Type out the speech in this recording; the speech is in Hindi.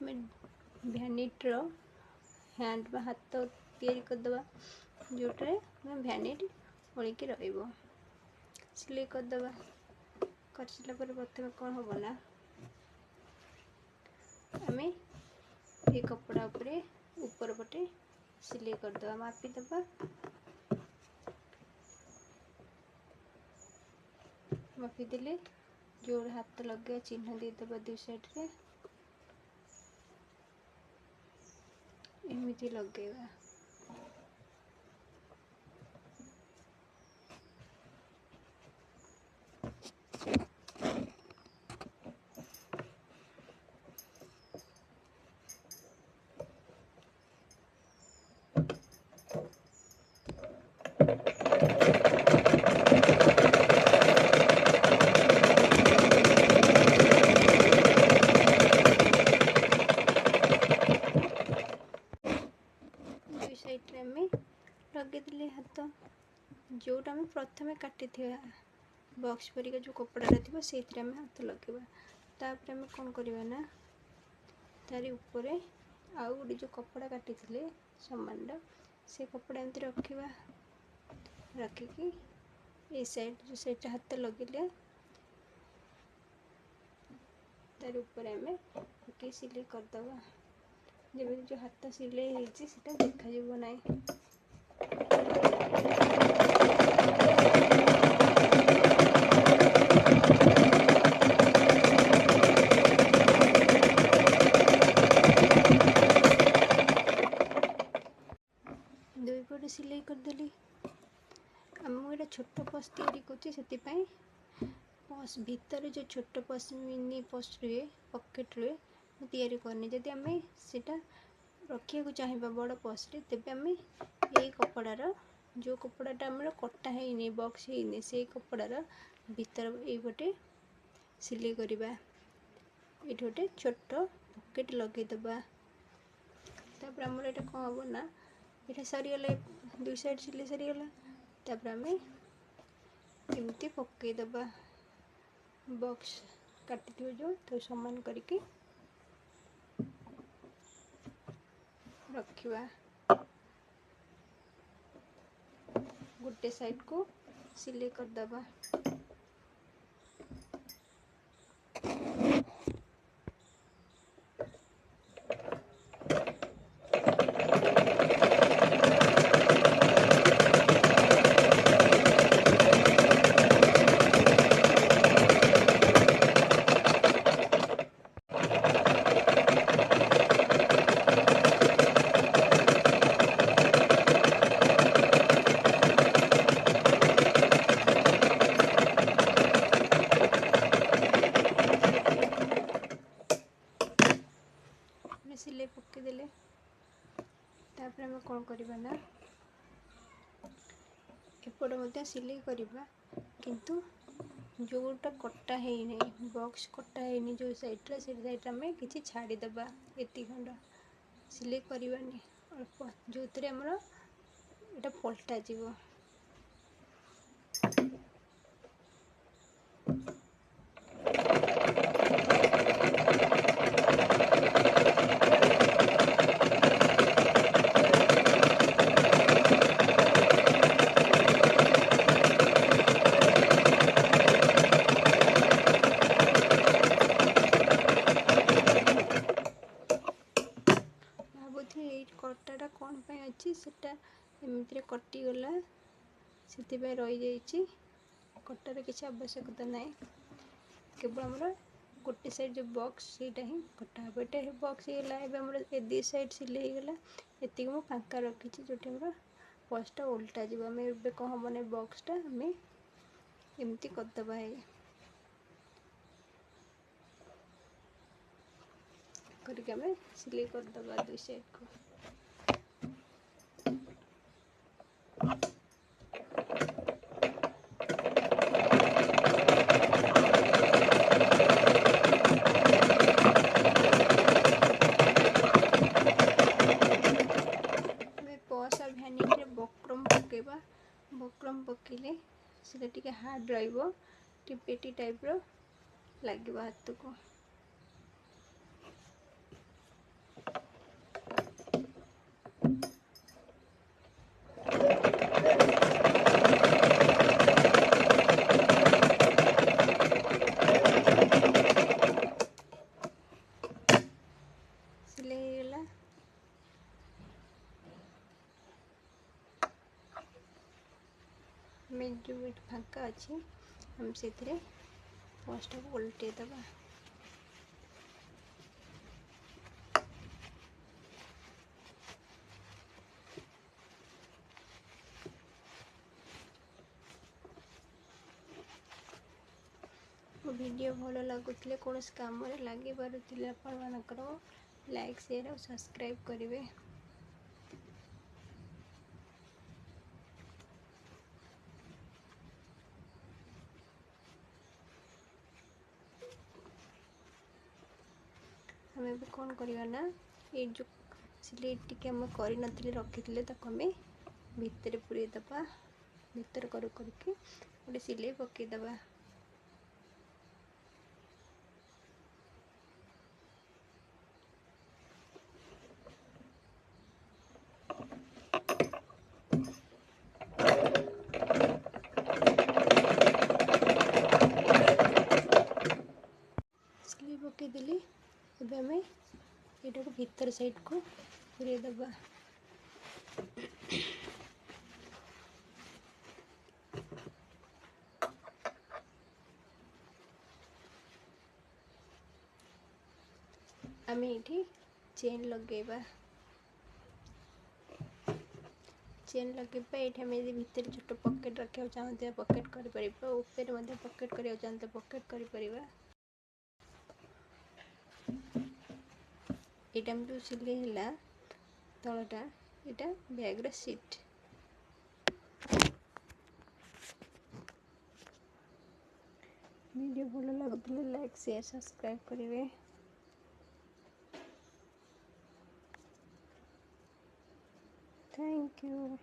आम भ्यानिटर हैंड बा हाथ तैयारी करदे जोटे भ्यानिट ओलिकी रहिबो सिलाई करदे कर सारा पर प्रथम कौन हम ना आम ये कपड़ा उपरे ऊपर पटे सिलाई करदे मापीदे मापीदे जोड़ हाथ लगे चिन्ह देदे दु साइड रे एमती लगेगा लगे हाथ जोटा आम प्रथम काटी बॉक्स परिका जो कपड़ा थी से हाथ लगे तापर आम कौन करवा ना तारी ऊपर आउ गोटे जो कपड़ा काटी सामान से कपड़ा एमती रखा रखिकी ये साइड जो साइड हाथ लगे तार ऊपर आम पकई सिलाई करदे जब जो हाथ सिलाई होती देखा ना दुई पटे सिलाई करदेली आम छोट पर्स तैयारी कर पर्स भितर जो छोट पर्स मिनी पर्स रुए पॉकेट रुए तैयारी करनी जदि आम से रखा चाहिए बड़ पर्स तेज आम ये कपड़ार जो कपड़ाटा आम कटा है बॉक्स है से कपड़ार भीतर ये सिलाई करवा ये गोटे छोट पॉकेट लगेदबा तापर आमर ये कौन हम ना ये सरीगला दुई साइड सिलाई सरीगला तापर आम एमती पकईदबा बॉक्स काटी जो तो समान करके रखा गोटे साइड को सिलाई करदबा सिलाई पकईदे तापर आम कौन करवा ना एपटे सिलाई करवा किंतु जोटा कटा है बॉक्स कटा है जो साइड से साइड आम कि छाड़ीदबा एति खंड सिलाई करवानी अल्प जो आमर ये पलटा जीव कटाटा कौन पे अच्छी सेटा एमती कटिगला से रही जाइए कटार किसी आवश्यकता ना केवल आमर गोटे साइड जो बॉक्स से ही कटा हे ये बॉक्स ये दी साइड सिलाई होगला ये मुझे फाँका रखी जो पर्सटा उल्टा जीव आम ए कौन हम ना बॉक्सटा आम एमती करदबा है करके आम सिलाई करदबा दुई साइड को बक्रम पकेबा बक्रम पकेले से हार्ड रेटी टाइप लगे हाथ को जो फाँका अच्छी हम से पॉस्ट को उल्टे दबा। वीडियो भल लगुले कौन कम लगे पारे आपणकर लाइक शेयर और सब्सक्राइब करेंगे। हमें भी कौन करवा ना ये जो सिलाई टी आम कर रखी आम भितर पूरे दबा भितर करके गोटे सिलाई पकईदबा। सिलाई पकईदेली अब आम यहाँ को भीतर साइड को पूरे दबा। आम ये चेन लगेबा चेन लगेबा ये आम भीतर छोट पकेट रखा चाहते पकेट कर पकेट करने चाहते पकेट कर जो सिले है तलटा यहाँ बैग सीट। वीडियो भल लगुले लाइक शेयर सब्सक्राइब करेंगे। Thank you.